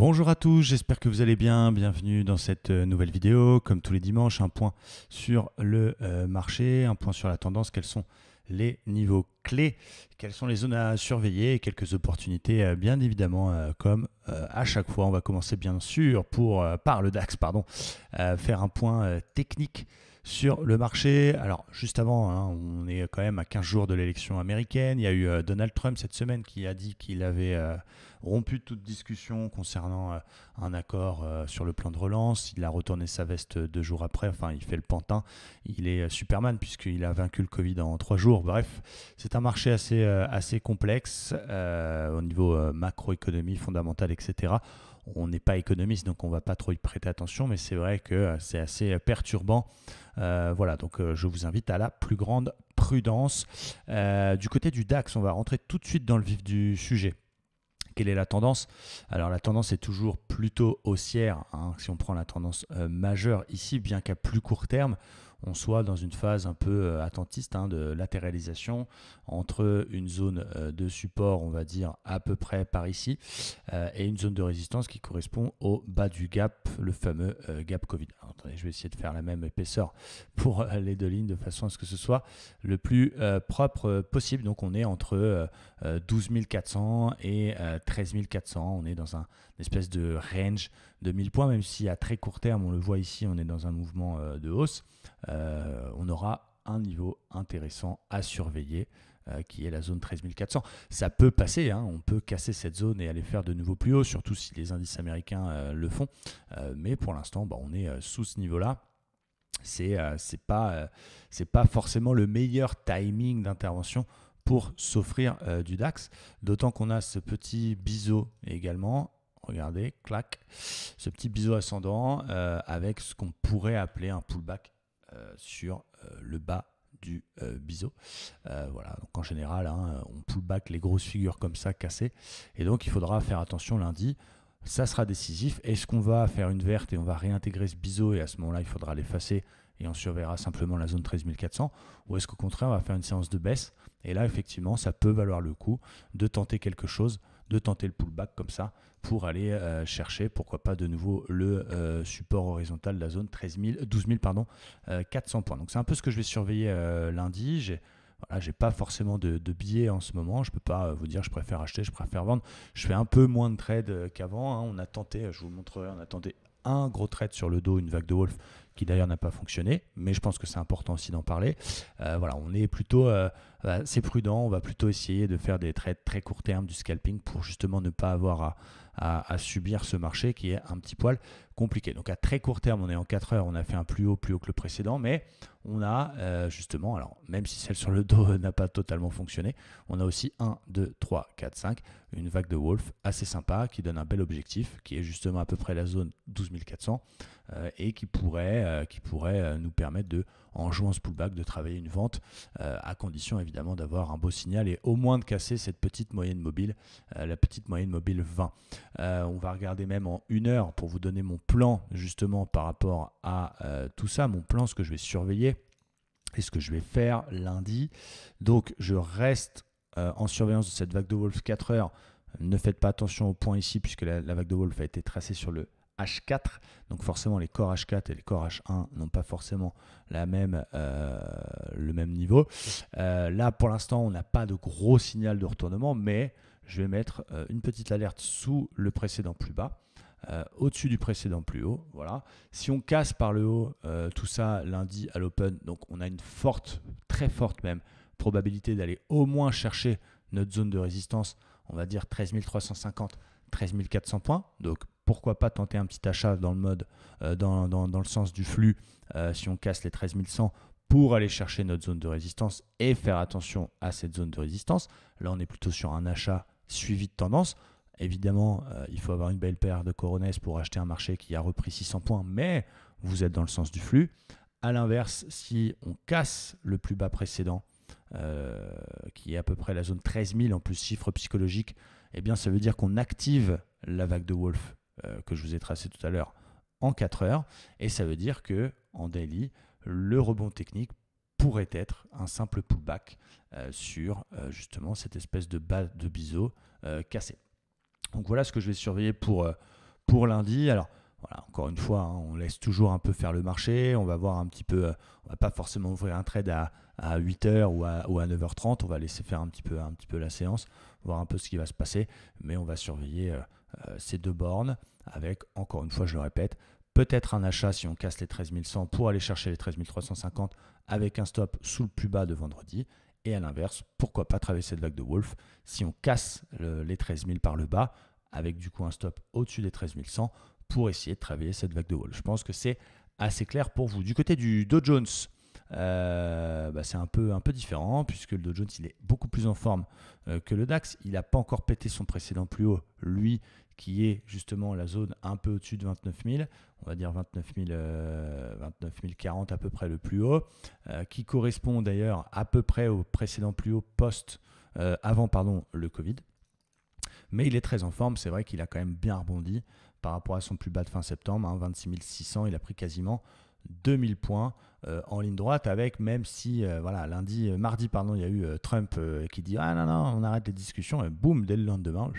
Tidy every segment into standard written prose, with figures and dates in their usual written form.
Bonjour à tous, j'espère que vous allez bien. Bienvenue dans cette nouvelle vidéo. Comme tous les dimanches, un point sur le marché, un point sur la tendance. Quels sont les niveaux clés, quelles sont les zones à surveiller et quelques opportunités, bien évidemment, comme à chaque fois. On va commencer bien sûr par le DAX, faire un point technique sur le marché. Alors, juste avant, on est quand même à 15 jours de l'élection américaine. Il y a eu Donald Trump cette semaine qui a dit qu'il avait rompu toute discussion concernant un accord sur le plan de relance. Il a retourné sa veste 2 jours après. Enfin, il fait le pantin. Il est Superman puisqu'il a vaincu le Covid en 3 jours. Bref, c'est un marché assez complexe au niveau macroéconomie fondamentale, etc. On n'est pas économiste, donc on ne va pas trop y prêter attention, mais c'est vrai que c'est assez perturbant. Voilà, donc je vous invite à la plus grande prudence. Du côté du DAX, on va rentrer tout de suite dans le vif du sujet. Quelle est la tendance? Alors la tendance est toujours plutôt haussière, si on prend la tendance majeure ici, bien qu'à plus court terme, on soit dans une phase un peu attentiste de latéralisation entre une zone de support, on va dire à peu près par ici, et une zone de résistance qui correspond au bas du gap, le fameux gap Covid. Alors, attendez, je vais essayer de faire la même épaisseur pour les deux lignes de façon à ce que ce soit le plus propre possible. Donc on est entre 12 400 et 13 400. On est dans une espèce de range de 1000 points, même si à très court terme, on le voit ici, on est dans un mouvement de hausse. On aura un niveau intéressant à surveiller qui est la zone 13 400. Ça peut passer, on peut casser cette zone et aller faire de nouveau plus haut, surtout si les indices américains le font. Mais pour l'instant, on est sous ce niveau-là. C'est pas forcément le meilleur timing d'intervention pour s'offrir du DAX, d'autant qu'on a ce petit biseau également. Regardez, clac, ce petit biseau ascendant avec ce qu'on pourrait appeler un pullback sur le bas du biseau. Voilà, donc en général, on pullback les grosses figures comme ça cassées, et donc il faudra faire attention lundi. Ça sera décisif. Est-ce qu'on va faire une verte et on va réintégrer ce biseau et à ce moment-là, il faudra l'effacer et on surveillera simplement la zone 13 400, ou est-ce qu'au contraire, on va faire une séance de baisse et là, effectivement, ça peut valoir le coup de tenter quelque chose, de tenter le pullback comme ça pour aller chercher, pourquoi pas de nouveau, le support horizontal de la zone 12 400 points. Donc, c'est un peu ce que je vais surveiller lundi. J'ai pas forcément de billets en ce moment. Je peux pas vous dire je préfère acheter, je préfère vendre. Je fais un peu moins de trades qu'avant. On a tenté, je vous le montrerai, on a tenté un gros trade sur le dos, une vague de Wolf qui d'ailleurs n'a pas fonctionné, mais je pense que c'est important aussi d'en parler. Voilà, on est plutôt assez prudent. On va plutôt essayer de faire des trades très court terme, du scalping, pour justement ne pas avoir à subir ce marché qui est un petit poil compliqué. Donc à très court terme, on est en 4 heures, on a fait un plus haut que le précédent, mais on a justement, alors même si celle sur le dos n'a pas totalement fonctionné, on a aussi 1, 2, 3, 4, 5, une vague de Wolf assez sympa qui donne un bel objectif, qui est justement à peu près la zone 12 400 et qui pourrait nous permettre de, en jouant ce pullback, de travailler une vente à condition évidemment d'avoir un beau signal et au moins de casser cette petite moyenne mobile, la petite moyenne mobile 20. On va regarder même en 1 heure pour vous donner mon plan justement par rapport à tout ça, mon plan, ce que je vais surveiller et ce que je vais faire lundi. Donc je reste en surveillance de cette vague de Wolf 4 heures. Ne faites pas attention au point ici puisque la vague de Wolf a été tracée sur le H4, donc forcément les corps H4 et les corps H1 n'ont pas forcément le même niveau. Là pour l'instant on n'a pas de gros signal de retournement, mais je vais mettre une petite alerte sous le précédent plus bas, au-dessus du précédent plus haut. Voilà. Si on casse par le haut tout ça lundi à l'open, donc on a une forte, très forte même, probabilité d'aller au moins chercher notre zone de résistance, on va dire 13 350, 13 400 points. Donc pourquoi pas tenter un petit achat dans le mode, dans le sens du flux, si on casse les 13 100 pour aller chercher notre zone de résistance et faire attention à cette zone de résistance. Là, on est plutôt sur un achat suivi de tendance. Évidemment, il faut avoir une belle paire de coronesses pour acheter un marché qui a repris 600 points, mais vous êtes dans le sens du flux. A l'inverse, si on casse le plus bas précédent, qui est à peu près la zone 13 000 en plus chiffre psychologique, eh bien ça veut dire qu'on active la vague de Wolf que je vous ai tracée tout à l'heure en 4 heures, et ça veut dire que en daily, le rebond technique pourrait être un simple pullback sur justement cette espèce de bas de biseau cassé. Donc voilà ce que je vais surveiller pour pour lundi. Alors, voilà, encore une fois, hein, on laisse toujours un peu faire le marché. On va voir un petit peu, on va pas forcément ouvrir un trade à 8h ou à 9h30. On va laisser faire un petit peu la séance, voir un peu ce qui va se passer. Mais on va surveiller ces deux bornes avec, encore une fois, je le répète, peut-être un achat si on casse les 13 100 pour aller chercher les 13 350 avec un stop sous le plus bas de vendredi. Et à l'inverse, pourquoi pas traverser cette vague de Wolf si on casse les 13 000 par le bas avec du coup un stop au-dessus des 13 100 pour essayer de travailler cette vague de Wolf. Je pense que c'est assez clair pour vous. Du côté du Dow Jones, c'est un peu différent puisque le Dow Jones il est beaucoup plus en forme que le DAX. Il n'a pas encore pété son précédent plus haut, lui qui est justement la zone un peu au-dessus de 29 000, on va dire 29 040 à peu près le plus haut, qui correspond d'ailleurs à peu près au précédent plus haut avant le Covid. Mais il est très en forme, c'est vrai qu'il a quand même bien rebondi par rapport à son plus bas de fin septembre, 26 600, il a pris quasiment 2000 points en ligne droite avec, même si mardi, il y a eu Trump qui dit ah non, on arrête les discussions et boum, dès le lendemain,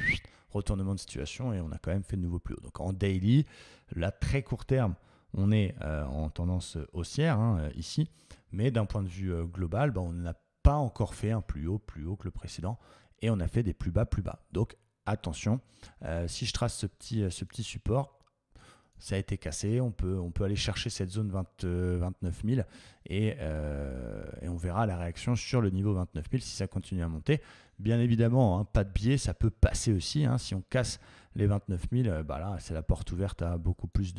retournement de situation et on a quand même fait de nouveau plus haut. Donc en daily, là très court terme, on est en tendance haussière ici, mais d'un point de vue global, on n'a pas encore fait un plus haut que le précédent et on a fait des plus bas. Donc attention, si je trace ce petit support, ça a été cassé, on peut aller chercher cette zone 29 000 et on verra la réaction sur le niveau 29 000 si ça continue à monter. Bien évidemment, pas de biais, ça peut passer aussi. Si on casse les 29 000, là, c'est la porte ouverte à beaucoup plus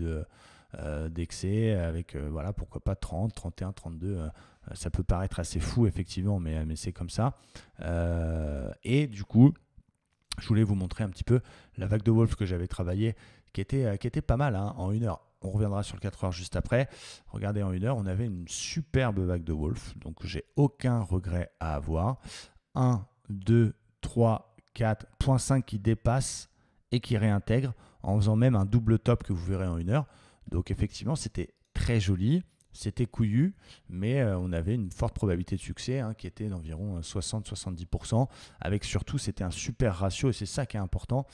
d'excès avec, pourquoi pas 30, 31, 32. Ça peut paraître assez fou, effectivement, mais c'est comme ça. Et du coup, je voulais vous montrer un petit peu la vague de Wolf que j'avais travaillée, qui était pas mal en 1 heure. On reviendra sur le 4 heures juste après. Regardez, en 1 heure, on avait une superbe vague de Wolf, donc j'ai aucun regret à avoir. 1, 2, 3, 4, 0.5 qui dépasse et qui réintègre en faisant même un double top que vous verrez en 1 heure. Donc effectivement, c'était très joli. C'était couillu, mais on avait une forte probabilité de succès qui était d'environ 60-70%. Avec surtout, c'était un super ratio et c'est ça qui est important.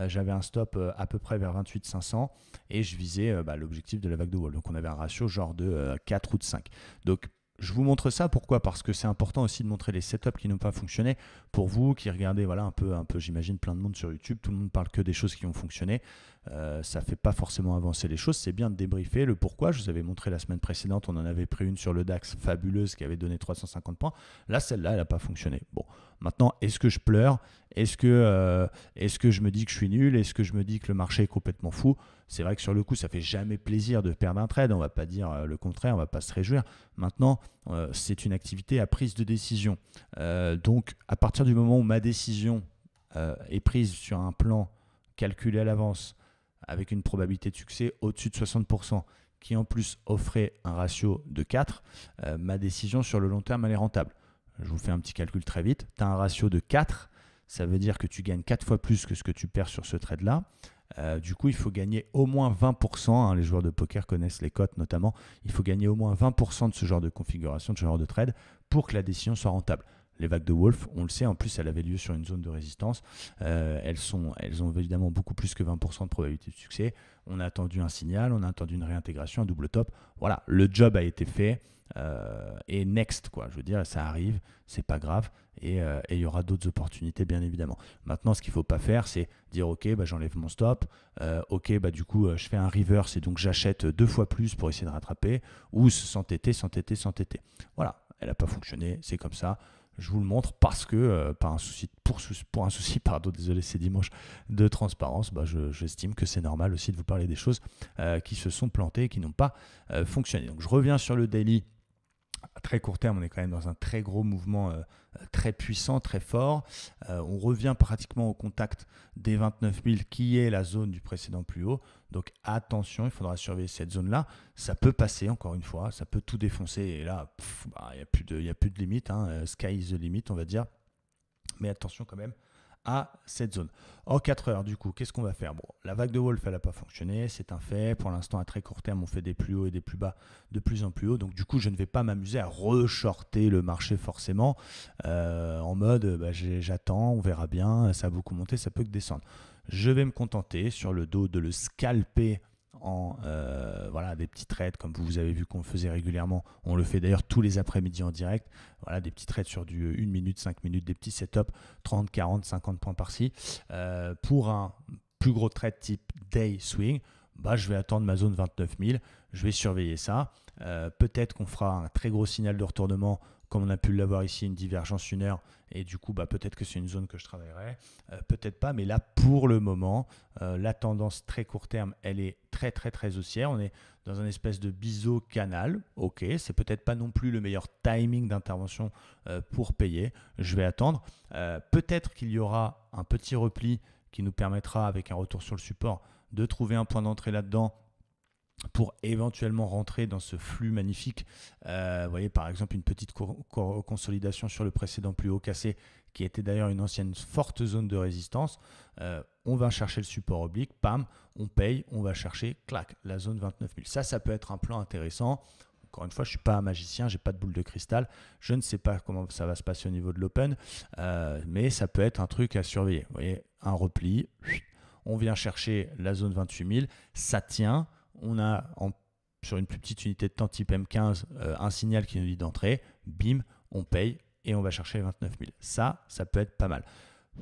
J'avais un stop à peu près vers 28 500 et je visais l'objectif de la vague de Wolf. Donc on avait un ratio genre de 4 ou de 5. Donc je vous montre ça, pourquoi ? Parce que c'est important aussi de montrer les setups qui n'ont pas fonctionné. Pour vous qui regardez un peu j'imagine plein de monde sur YouTube, tout le monde parle que des choses qui ont fonctionné. Ça ne fait pas forcément avancer les choses, c'est bien de débriefer le pourquoi. Je vous avais montré la semaine précédente, on en avait pris une sur le DAX fabuleuse qui avait donné 350 points. Là, celle-là, elle n'a pas fonctionné. Bon, maintenant, est-ce que je pleure ? Est-ce que je me dis que je suis nul ? Est-ce que je me dis que le marché est complètement fou ? C'est vrai que sur le coup, ça ne fait jamais plaisir de perdre un trade. On ne va pas dire le contraire, on ne va pas se réjouir. Maintenant, c'est une activité à prise de décision. Donc, à partir du moment où ma décision est prise sur un plan calculé à l'avance, avec une probabilité de succès au-dessus de 60%, qui en plus offrait un ratio de 4, ma décision sur le long terme, elle est rentable. Je vous fais un petit calcul très vite. Tu as un ratio de 4, ça veut dire que tu gagnes 4 fois plus que ce que tu perds sur ce trade-là. Du coup, il faut gagner au moins 20%. Les joueurs de poker connaissent les cotes notamment. Il faut gagner au moins 20% de ce genre de configuration, de ce genre de trade, pour que la décision soit rentable. Les vagues de Wolf, on le sait, en plus, elles avaient lieu sur une zone de résistance. Elles ont évidemment beaucoup plus que 20% de probabilité de succès. On a attendu un signal, on a attendu une réintégration, un double top. Voilà, le job a été fait. Et next, quoi. Je veux dire, ça arrive, c'est pas grave. Et il y aura d'autres opportunités, bien évidemment. Maintenant, ce qu'il ne faut pas faire, c'est dire ok, j'enlève mon stop. Du coup, je fais un reverse et donc j'achète 2 fois plus pour essayer de rattraper. Ou s'entêter. Voilà, elle n'a pas fonctionné, c'est comme ça. Je vous le montre parce que, pour un souci, désolé, c'est dimanche, de transparence, j'estime que c'est normal aussi de vous parler des choses qui se sont plantées, qui n'ont pas fonctionné. Donc, je reviens sur le daily. À très court terme, on est quand même dans un très gros mouvement très puissant, très fort. On revient pratiquement au contact des 29 000 qui est la zone du précédent plus haut. Donc attention, il faudra surveiller cette zone-là. Ça peut passer, encore une fois, ça peut tout défoncer. Et là, il n'y a plus de limite. Sky is the limit, on va dire. Mais attention quand même à cette zone. En 4 heures, du coup, qu'est-ce qu'on va faire ? Bon, la vague de Wolf, elle n'a pas fonctionné, c'est un fait. Pour l'instant, à très court terme, on fait des plus hauts et des plus bas de plus en plus haut. Donc, du coup, je ne vais pas m'amuser à re-shorter le marché forcément en mode j'attends, on verra bien, ça a beaucoup monté, ça peut que descendre. Je vais me contenter sur le dos de le scalper en voilà, des petits trades comme vous avez vu qu'on le faisait régulièrement. On le fait d'ailleurs tous les après-midi en direct. Voilà, des petits trades sur du 1 minute, 5 minutes, des petits setups, 30, 40, 50 points par-ci. Pour un plus gros trade type day swing, je vais attendre ma zone 29 000. Je vais surveiller ça. Peut-être qu'on fera un très gros signal de retournement comme on a pu l'avoir ici, une divergence 1 heure, et du coup, peut-être que c'est une zone que je travaillerai, peut-être pas, mais là, pour le moment, la tendance très court terme, elle est très, très, très haussière. On est dans un espèce de biseau canal, ok, c'est peut-être pas non plus le meilleur timing d'intervention pour payer, je vais attendre. Peut-être qu'il y aura un petit repli qui nous permettra, avec un retour sur le support, de trouver un point d'entrée là-dedans, pour éventuellement rentrer dans ce flux magnifique. Vous voyez par exemple une petite consolidation sur le précédent plus haut cassé, qui était d'ailleurs une ancienne forte zone de résistance. On va chercher le support oblique, pam, on paye, on va chercher, clac, la zone 29 000. Ça peut être un plan intéressant. Encore une fois, je ne suis pas un magicien, je n'ai pas de boule de cristal. Je ne sais pas comment ça va se passer au niveau de l'open, mais ça peut être un truc à surveiller. Vous voyez, un repli, on vient chercher la zone 28 000, ça tient. On a sur une plus petite unité de temps type M15 un signal qui nous dit d'entrer, bim, on paye et on va chercher les 29 000. Ça peut être pas mal.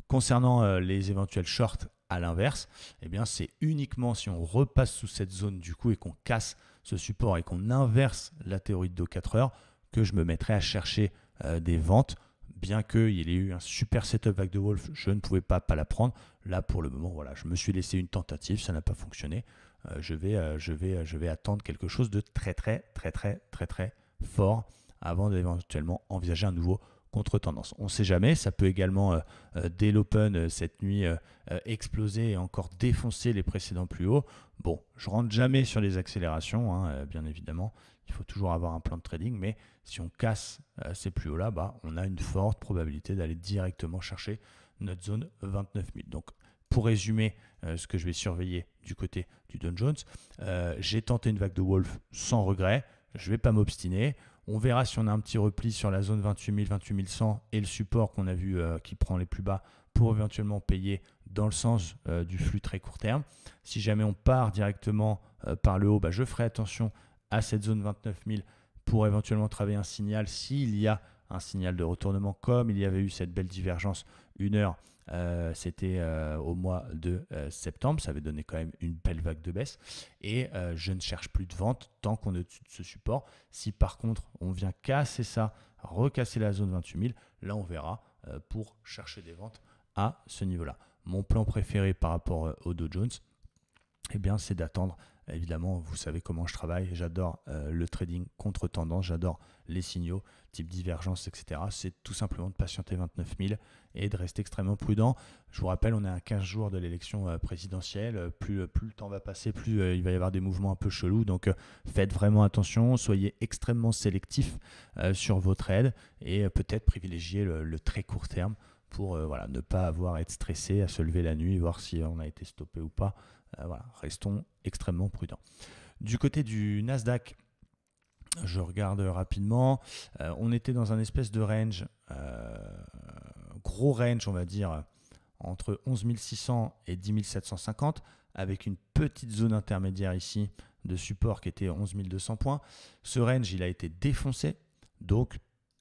Concernant les éventuels shorts à l'inverse, eh bien c'est uniquement si on repasse sous cette zone du coup et qu'on casse ce support et qu'on inverse la théorie de Do 4 heures que je me mettrai à chercher des ventes. Bien qu'il y ait eu un super setup vague de Wolf, je ne pouvais pas la prendre. Là pour le moment, voilà, je me suis laissé une tentative, ça n'a pas fonctionné. Je vais attendre quelque chose de très fort avant d'éventuellement envisager un nouveau contre-tendance. On ne sait jamais, ça peut également, dès l'open cette nuit, exploser et encore défoncer les précédents plus hauts. Bon, je ne rentre jamais sur les accélérations, bien évidemment. Il faut toujours avoir un plan de trading, mais si on casse ces plus hauts-là, on a une forte probabilité d'aller directement chercher notre zone 29 000. Donc, pour résumer ce que je vais surveiller du côté du Dow Jones, j'ai tenté une vague de Wolf sans regret. Je ne vais pas m'obstiner. On verra si on a un petit repli sur la zone 28 000, 28 100 et le support qu'on a vu qui prend les plus bas pour éventuellement payer dans le sens du flux très court terme. Si jamais on part directement par le haut, je ferai attention à cette zone 29 000 pour éventuellement travailler un signal s'il y a un signal de retournement comme il y avait eu cette belle divergence 1 heure. C'était au mois de septembre, ça avait donné quand même une belle vague de baisse et je ne cherche plus de vente tant qu'on est au-dessus de ce support. Si par contre on vient casser ça, recasser la zone 28 000, là on verra pour chercher des ventes à ce niveau-là. Mon plan préféré par rapport au Dow Jones, c'est d'attendre. Évidemment, vous savez comment je travaille. J'adore le trading contre tendance. J'adore les signaux, type divergence, etc. C'est tout simplement de patienter 29 000 et de rester extrêmement prudent. Je vous rappelle, on est à 15 jours de l'élection présidentielle. Plus le temps va passer, plus il va y avoir des mouvements un peu chelous. Donc, faites vraiment attention. Soyez extrêmement sélectif sur vos trades et peut-être privilégier le très court terme pour ne pas avoir à être stressé, à se lever la nuit, voir si on a été stoppé ou pas. Restons extrêmement prudents. Du côté du Nasdaq, je regarde rapidement. On était dans un espèce de range, gros range, on va dire, entre 11 600 et 10 750, avec une petite zone intermédiaire ici de support qui était 11 200 points. Ce range, il a été défoncé. Donc,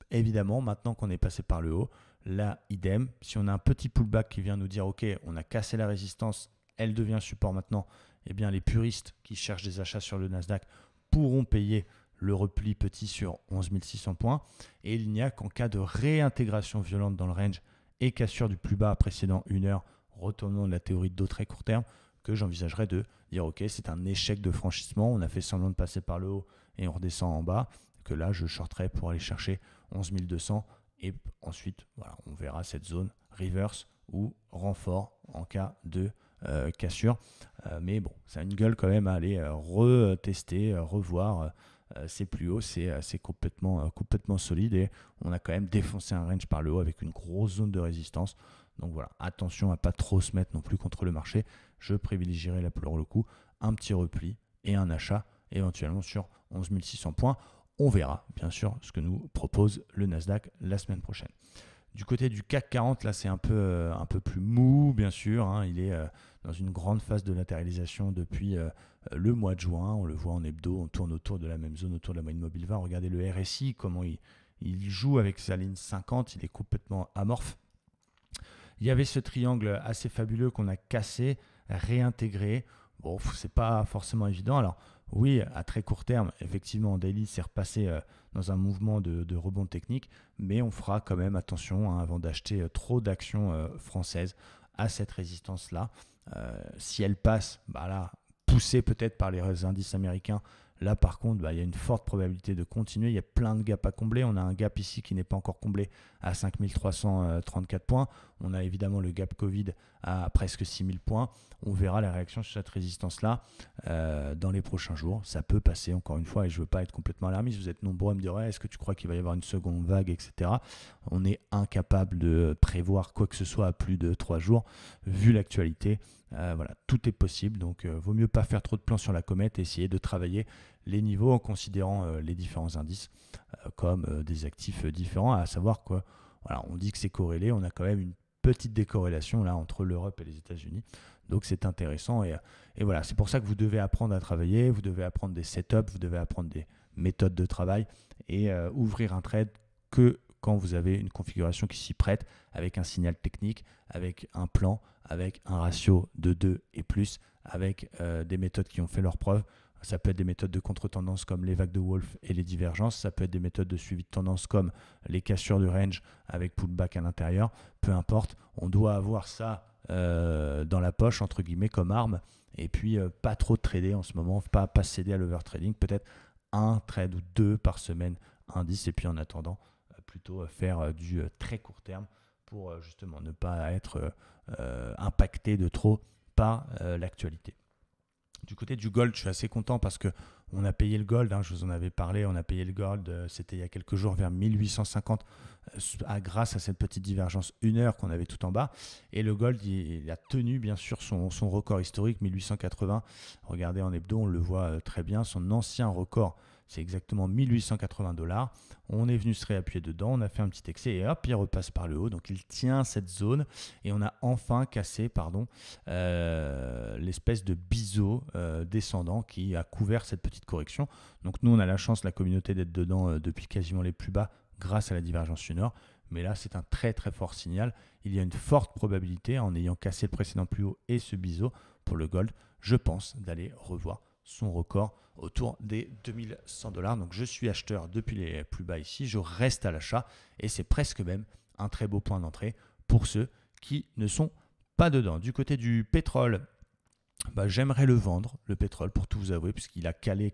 évidemment, maintenant qu'on est passé par le haut, là, idem. Si on a un petit pullback qui vient nous dire, OK, on a cassé la résistance, elle devient support maintenant, les puristes qui cherchent des achats sur le Nasdaq pourront payer le repli petit sur 11 600 points. Et il n'y a qu'en cas de réintégration violente dans le range et cassure du plus bas précédent 1 heure, retournant de la théorie de dos très court terme, que j'envisagerais de dire ok, c'est un échec de franchissement, on a fait semblant de passer par le haut et on redescend en bas, que là je shorterai pour aller chercher 11 200 et ensuite on verra cette zone reverse ou renfort en cas de cassure, mais bon, ça a une gueule quand même à aller retester, revoir. C'est plus haut, c'est complètement solide et on a quand même défoncé un range par le haut avec une grosse zone de résistance. Donc voilà, attention à pas trop se mettre non plus contre le marché. Je privilégierai là pour le coup un petit repli et un achat éventuellement sur 11 600 points. On verra bien sûr ce que nous propose le Nasdaq la semaine prochaine. Du côté du CAC 40, là, c'est un peu plus mou, bien sûr. Hein. Il est dans une grande phase de latéralisation depuis le mois de juin. On le voit en hebdo, on tourne autour de la même zone, autour de la moyenne mobile 20. Regardez le RSI, comment il joue avec sa ligne 50. Il est complètement amorphe. Il y avait ce triangle assez fabuleux qu'on a cassé, réintégré. Bon, c'est pas forcément évident. Alors, oui, à très court terme, effectivement, en daily, c'est repassé dans un mouvement de rebond technique, mais on fera quand même attention hein, avant d'acheter trop d'actions françaises à cette résistance-là. Si elle passe, bah là, poussée peut-être par les indices américains, là par contre, bah, il y a une forte probabilité de continuer. Il y a plein de gaps à combler. On a un gap ici qui n'est pas encore comblé à 5334 points. On a évidemment le gap Covid à presque 6000 points. On verra la réaction sur cette résistance-là dans les prochains jours. Ça peut passer encore une fois et je ne veux pas être complètement alarmiste. Vous êtes nombreux à me dire ouais, est-ce que tu crois qu'il va y avoir une seconde vague, etc. On est incapable de prévoir quoi que ce soit à plus de 3 jours vu l'actualité. Voilà, tout est possible, donc vaut mieux pas faire trop de plans sur la comète et essayer de travailler les niveaux en considérant les différents indices comme des actifs différents, à savoir quoi. Voilà, on dit que c'est corrélé, on a quand même une petite décorrélation là entre l'Europe et les États-Unis, donc c'est intéressant et voilà, c'est pour ça que vous devez apprendre à travailler, vous devez apprendre des setups, vous devez apprendre des méthodes de travail et ouvrir un trade que quand vous avez une configuration qui s'y prête, avec un signal technique, avec un plan, avec un ratio de 2 et plus, avec des méthodes qui ont fait leurs preuves. Ça peut être des méthodes de contre-tendance comme les vagues de Wolf et les divergences. Ça peut être des méthodes de suivi de tendance comme les cassures de range avec pullback à l'intérieur. Peu importe, on doit avoir ça dans la poche, entre guillemets, comme arme. Et puis, pas trop trader en ce moment, pas céder à l'overtrading. Peut-être un trade ou deux par semaine, indice. Et puis, en attendant, plutôt faire du très court terme pour justement ne pas être impacté de trop par l'actualité. Du côté du gold, je suis assez content parce que on a payé le gold, hein, je vous en avais parlé, on a payé le gold, c'était il y a quelques jours vers 1850 grâce à cette petite divergence 1 heure qu'on avait tout en bas. Et le gold, il a tenu bien sûr son record historique 1880. Regardez en hebdo, on le voit très bien, son ancien record, c'est exactement 1880 $. On est venu se réappuyer dedans, on a fait un petit excès et hop, il repasse par le haut. Donc il tient cette zone et on a enfin cassé l'espèce de biseau descendant qui a couvert cette petite correction. Donc nous, on a la chance, la communauté, d'être dedans depuis quasiment les plus bas grâce à la divergence 1 heure. Mais là, c'est un très très fort signal. Il y a une forte probabilité, en ayant cassé le précédent plus haut et ce biseau pour le gold, je pense, d'aller revoir son record autour des 2100 $. Donc je suis acheteur depuis les plus bas ici, je reste à l'achat et c'est presque même un très beau point d'entrée pour ceux qui ne sont pas dedans. Du côté du pétrole, j'aimerais le vendre, le pétrole, pour tout vous avouer, puisqu'il a calé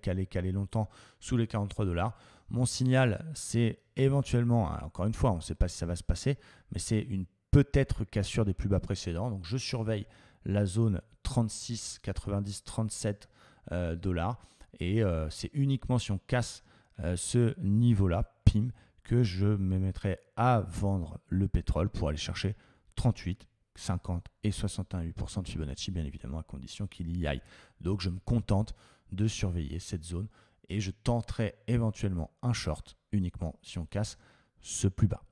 longtemps sous les 43 $. Mon signal, c'est éventuellement, encore une fois, on ne sait pas si ça va se passer, mais c'est une peut-être cassure des plus bas précédents. Donc je surveille la zone 36, 90, 37 $. Et c'est uniquement si on casse ce niveau-là, PIM, que je me mettrai à vendre le pétrole pour aller chercher 38, 50 et 61% de Fibonacci, bien évidemment, à condition qu'il y aille. Donc je me contente de surveiller cette zone et je tenterai éventuellement un short uniquement si on casse ce plus bas.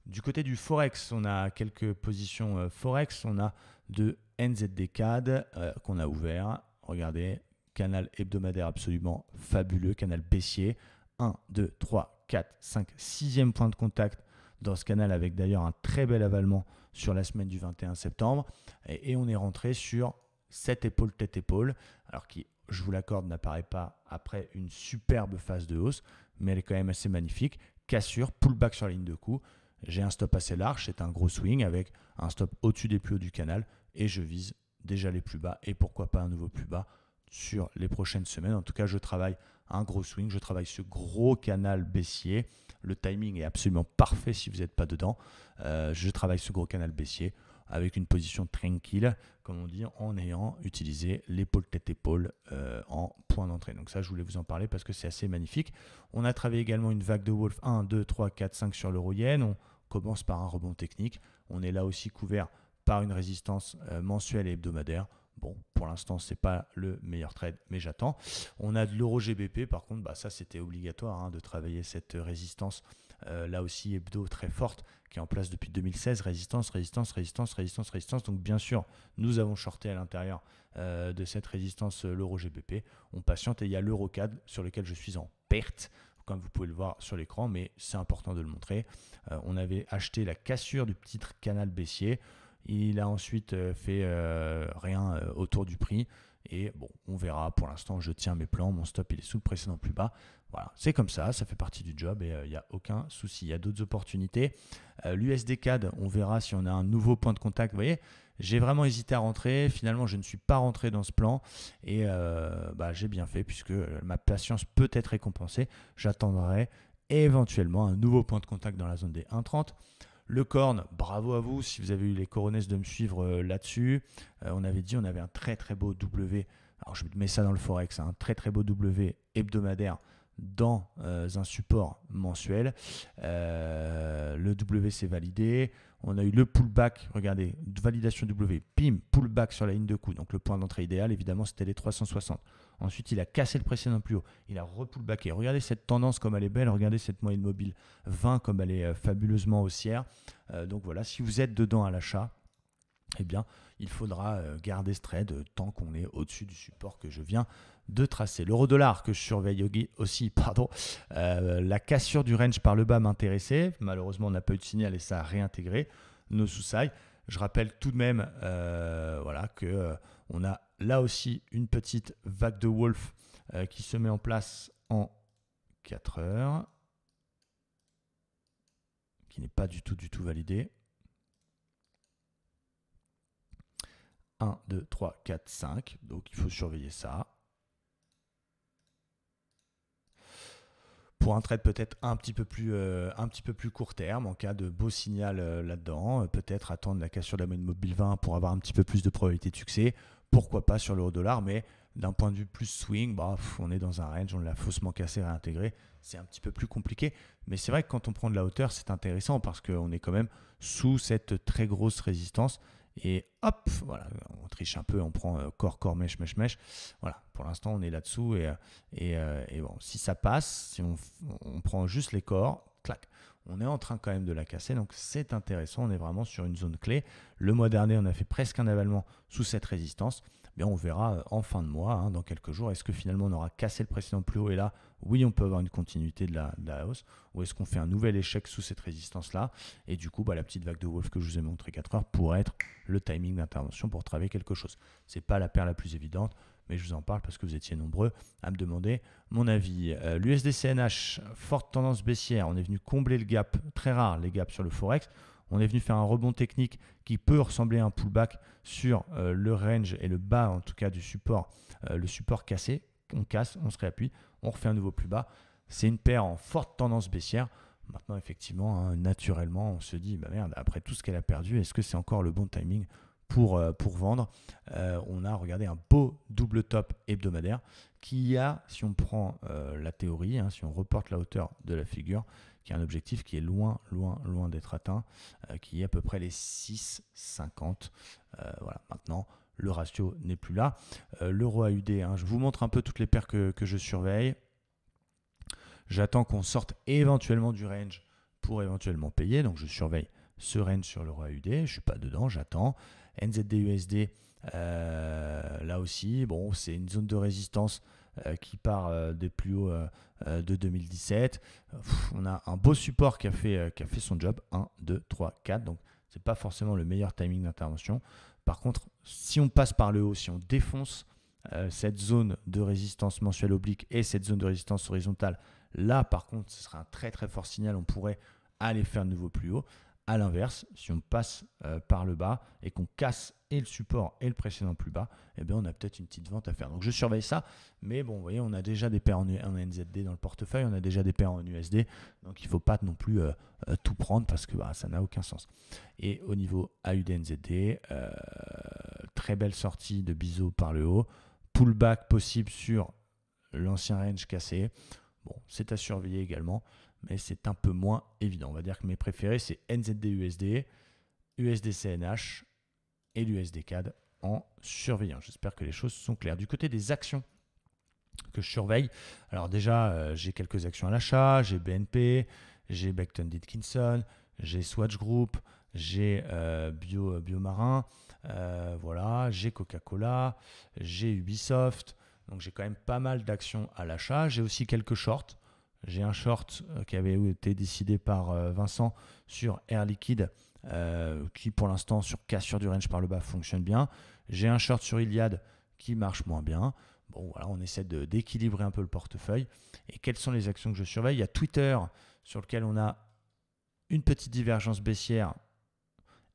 Du côté du Forex, on a quelques positions Forex. On a de NZD-CAD qu'on a ouvert. Regardez, canal hebdomadaire absolument fabuleux, canal baissier. 1, 2, 3, 4, 5, 6e point de contact dans ce canal avec d'ailleurs un très bel avalement sur la semaine du 21 septembre. Et on est rentré sur cette épaule tête-épaule, alors qui, je vous l'accorde, n'apparaît pas après une superbe phase de hausse, mais elle est quand même assez magnifique. Cassure, pullback sur la ligne de coup. J'ai un stop assez large, c'est un gros swing avec un stop au-dessus des plus hauts du canal et je vise déjà les plus bas et pourquoi pas un nouveau plus bas sur les prochaines semaines. En tout cas, je travaille un gros swing, je travaille ce gros canal baissier. Le timing est absolument parfait si vous n'êtes pas dedans. Je travaille ce gros canal baissier avec une position tranquille, comme on dit, en ayant utilisé l'épaule tête-épaule en point d'entrée. Donc ça, je voulais vous en parler parce que c'est assez magnifique. On a travaillé également une vague de Wolf 1, 2, 3, 4, 5 sur l'euro-yen. On commence par un rebond technique. On est là aussi couvert par une résistance mensuelle et hebdomadaire. Bon, pour l'instant, ce n'est pas le meilleur trade, mais j'attends. On a de l'euro GBP, par contre, ça c'était obligatoire de travailler cette résistance là aussi hebdo très forte, qui est en place depuis 2016, résistance, résistance, résistance, résistance, résistance. Donc bien sûr, nous avons shorté à l'intérieur de cette résistance l'euro GBP. On patiente et il y a l'euro CAD sur lequel je suis en perte, comme vous pouvez le voir sur l'écran, mais c'est important de le montrer. On avait acheté la cassure du petit canal baissier. Il a ensuite fait rien autour du prix. Et bon, on verra. Pour l'instant, je tiens mes plans. Mon stop, il est sous le précédent plus bas. Voilà, c'est comme ça fait partie du job et il n'y a aucun souci. Il y a d'autres opportunités. L'USD CAD, on verra si on a un nouveau point de contact. Vous voyez, j'ai vraiment hésité à rentrer. Finalement, je ne suis pas rentré dans ce plan et j'ai bien fait puisque ma patience peut être récompensée. J'attendrai éventuellement un nouveau point de contact dans la zone des 1,30. Le corn, bravo à vous si vous avez eu les coronesses de me suivre là-dessus. On avait dit on avait un très très beau W. Alors je mets ça dans le Forex, un très très beau W hebdomadaire dans un support mensuel. Le W s'est validé. On a eu le pullback, regardez, validation W, pim, pullback sur la ligne de coup. Donc le point d'entrée idéal, évidemment, c'était les 360. Ensuite, il a cassé le précédent plus haut. Il a repullbacké. Regardez cette tendance comme elle est belle. Regardez cette moyenne mobile 20 comme elle est fabuleusement haussière. Donc voilà, si vous êtes dedans à l'achat, eh bien, il faudra garder ce trade tant qu'on est au-dessus du support que je viens de tracer. L'euro-dollar que je surveille aussi, la cassure du range par le bas m'intéressait. Malheureusement, on n'a pas eu de signal et ça a réintégré nos sous-sides. Je rappelle tout de même qu'on a là aussi une petite vague de Wolf qui se met en place en 4 heures, qui n'est pas du tout validée. 1, 2, 3, 4, 5. Donc, il faut surveiller ça. Pour un trade peut-être un petit peu plus court terme, en cas de beau signal là-dedans, peut-être attendre la cassure de la moyenne mobile 20 pour avoir un petit peu plus de probabilité de succès. Pourquoi pas sur l'euro-dollar, mais d'un point de vue plus swing, on est dans un range, on l'a faussement cassé, réintégré. C'est un petit peu plus compliqué. Mais c'est vrai que quand on prend de la hauteur, c'est intéressant parce qu'on est quand même sous cette très grosse résistance. Et hop, voilà, on triche un peu, on prend corps, mèche. Voilà, pour l'instant, on est là-dessous. Et bon, si ça passe, si on prend juste les corps, clac, on est en train quand même de la casser. Donc, c'est intéressant. On est vraiment sur une zone clé. Le mois dernier, on a fait presque un avalement sous cette résistance. Bien, on verra en fin de mois, dans quelques jours, est-ce que finalement on aura cassé le précédent plus haut et là, oui, on peut avoir une continuité de la hausse, ou est-ce qu'on fait un nouvel échec sous cette résistance-là et du coup, la petite vague de Wolf que je vous ai montré 4 heures pourrait être le timing d'intervention pour travailler quelque chose. Ce n'est pas la paire la plus évidente, mais je vous en parle parce que vous étiez nombreux à me demander mon avis. L'USD-CNH, forte tendance baissière, on est venu combler le gap, très rare les gaps sur le Forex. On est venu faire un rebond technique qui peut ressembler à un pullback sur le range et le bas, en tout cas du support, le support cassé. On casse, on se réappuie, on refait un nouveau plus bas. C'est une paire en forte tendance baissière. Maintenant, effectivement, naturellement, on se dit, merde, après tout ce qu'elle a perdu, est-ce que c'est encore le bon timing pour vendre? On a regardé un beau double top hebdomadaire qui a, si on prend la théorie, si on reporte la hauteur de la figure, qui a un objectif qui est loin d'être atteint, qui est à peu près les 6,50. Voilà, maintenant, le ratio n'est plus là. L'euro AUD, je vous montre un peu toutes les paires que je surveille. J'attends qu'on sorte éventuellement du range pour éventuellement payer. Donc, je surveille ce range sur l'euro AUD. Je ne suis pas dedans, j'attends. NZD-USD, là aussi, bon, c'est une zone de résistance qui part des plus hauts de 2017. On a un beau support qui a fait son job. 1, 2, 3, 4. Donc, ce n'est pas forcément le meilleur timing d'intervention. Par contre, si on passe par le haut, si on défonce cette zone de résistance mensuelle oblique et cette zone de résistance horizontale, là, par contre, ce sera un très très fort signal. On pourrait aller faire de nouveau plus haut. À l'inverse, si on passe par le bas et qu'on casse et le support et le précédent plus bas, eh bien, on a peut-être une petite vente à faire. Donc, je surveille ça. Mais bon, vous voyez, on a déjà des paires en NZD dans le portefeuille. On a déjà des paires en USD. Donc, il ne faut pas non plus tout prendre parce que ça n'a aucun sens. Et au niveau AUD-NZD, très belle sortie de biseau par le haut. Pullback possible sur l'ancien range cassé. Bon, c'est à surveiller également, mais c'est un peu moins évident. On va dire que mes préférés, c'est NZD-USD, USD-CNH et l'USD-CAD en surveillant. J'espère que les choses sont claires. Du côté des actions que je surveille, alors déjà, j'ai quelques actions à l'achat, j'ai BNP, j'ai Becton Dickinson, j'ai Swatch Group, j'ai Biomarin, voilà, j'ai Coca-Cola, j'ai Ubisoft. Donc j'ai quand même pas mal d'actions à l'achat. J'ai aussi quelques shorts. J'ai un short qui avait été décidé par Vincent sur Air Liquide, qui pour l'instant sur cassure du range par le bas fonctionne bien. J'ai un short sur Iliad qui marche moins bien. Bon voilà, on essaie d'équilibrer un peu le portefeuille. Et quelles sont les actions que je surveille? Il y a Twitter sur lequel on a une petite divergence baissière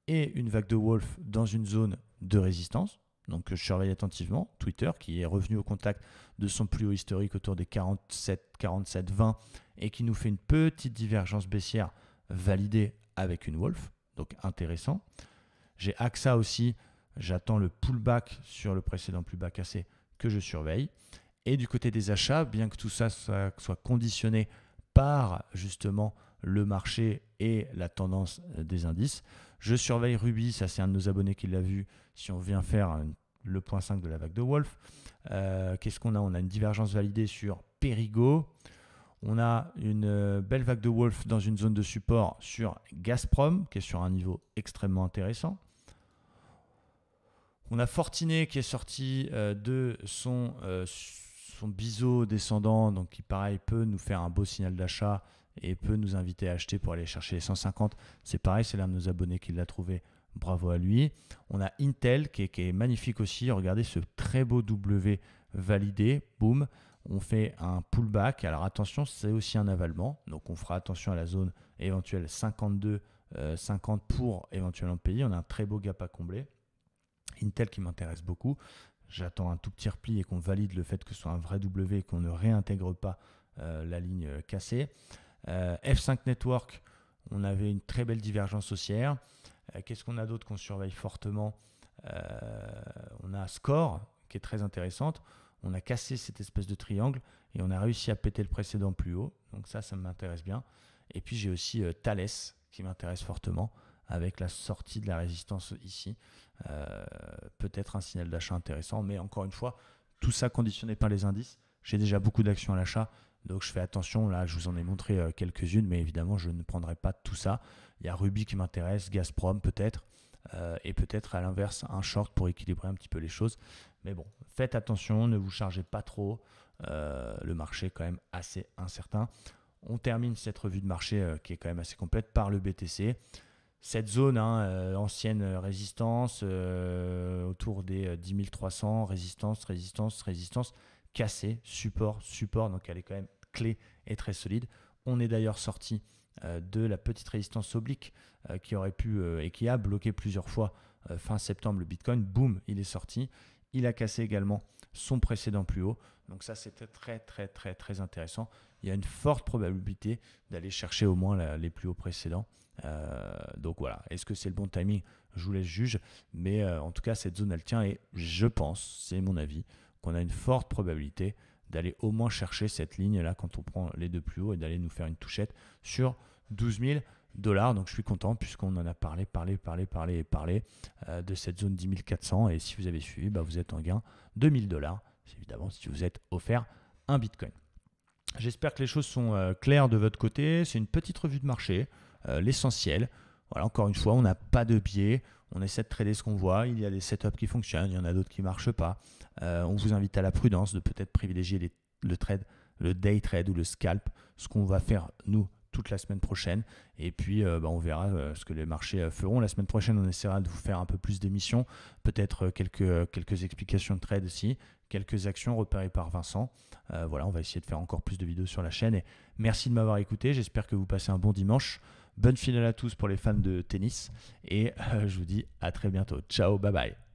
et une vague de Wolf dans une zone de résistance. Donc je surveille attentivement Twitter qui est revenu au contact de son plus haut historique autour des 47,20 et qui nous fait une petite divergence baissière validée avec une Wolf. Donc intéressant. J'ai AXA aussi. J'attends le pullback sur le précédent plus bas cassé que je surveille. Et du côté des achats, bien que tout ça soit conditionné par justement le marché et la tendance des indices, je surveille Ruby, ça c'est un de nos abonnés qui l'a vu, si on vient faire le point 5 de la vague de Wolf. Qu'est-ce qu'on a? On a une divergence validée sur Perigo. On a une belle vague de Wolf dans une zone de support sur Gazprom, qui est sur un niveau extrêmement intéressant. On a Fortinet qui est sorti de son biseau descendant, donc qui pareil peut nous faire un beau signal d'achat et peut nous inviter à acheter pour aller chercher les 150. C'est pareil, c'est l'un de nos abonnés qui l'a trouvé. Bravo à lui. On a Intel qui est magnifique aussi. Regardez ce très beau W validé. Boum. On fait un pullback. Alors attention, c'est aussi un avalement. Donc on fera attention à la zone éventuelle 52-50 pour éventuellement payer. On a un très beau gap à combler. Intel qui m'intéresse beaucoup. J'attends un tout petit repli et qu'on valide le fait que ce soit un vrai W et qu'on ne réintègre pas la ligne cassée. F5 Network, on avait une très belle divergence haussière. Qu'est-ce qu'on a d'autre qu'on surveille fortement? On a Score qui est très intéressante. On a cassé cette espèce de triangle et on a réussi à péter le précédent plus haut. Donc ça m'intéresse bien. Et puis j'ai aussi Thales qui m'intéresse fortement avec la sortie de la résistance ici. Peut-être un signal d'achat intéressant. Mais encore une fois, tout ça conditionné par les indices. J'ai déjà beaucoup d'actions à l'achat. Donc je fais attention, là je vous en ai montré quelques-unes, mais évidemment je ne prendrai pas tout ça. Il y a Ruby qui m'intéresse, Gazprom peut-être, et peut-être à l'inverse un short pour équilibrer un petit peu les choses. Mais bon, faites attention, ne vous chargez pas trop, le marché est quand même assez incertain. On termine cette revue de marché qui est quand même assez complète par le BTC. Cette zone, ancienne résistance, autour des 10 300, résistance, cassé, support, donc elle est quand même clé et très solide. On est d'ailleurs sorti de la petite résistance oblique qui aurait pu et qui a bloqué plusieurs fois fin septembre le Bitcoin. Boum, il est sorti. Il a cassé également son précédent plus haut. Donc ça, c'était très intéressant. Il y a une forte probabilité d'aller chercher au moins les plus hauts précédents. Donc voilà, est-ce que c'est le bon timing? Je vous laisse juger. Mais en tout cas, cette zone, elle tient et je pense, c'est mon avis, qu'on a une forte probabilité d'aller au moins chercher cette ligne-là quand on prend les deux plus hauts et d'aller nous faire une touchette sur 12 000 $. Donc je suis content puisqu'on en a parlé de cette zone 10 400. Et si vous avez suivi, vous êtes en gain de 1 000 $. C'est évidemment si vous êtes offert un Bitcoin. J'espère que les choses sont claires de votre côté. C'est une petite revue de marché, l'essentiel. Voilà, encore une fois, on n'a pas de biais. On essaie de trader ce qu'on voit. Il y a des setups qui fonctionnent, il y en a d'autres qui ne marchent pas. On vous invite à la prudence de peut-être privilégier le trade, le day trade ou le scalp, ce qu'on va faire nous toute la semaine prochaine. Et puis, on verra ce que les marchés feront. La semaine prochaine, on essaiera de vous faire un peu plus d'émissions, peut-être quelques explications de trade aussi, quelques actions repérées par Vincent. Voilà, on va essayer de faire encore plus de vidéos sur la chaîne. Et merci de m'avoir écouté. J'espère que vous passez un bon dimanche. Bonne finale à tous pour les fans de tennis. Et je vous dis à très bientôt. Ciao, bye bye.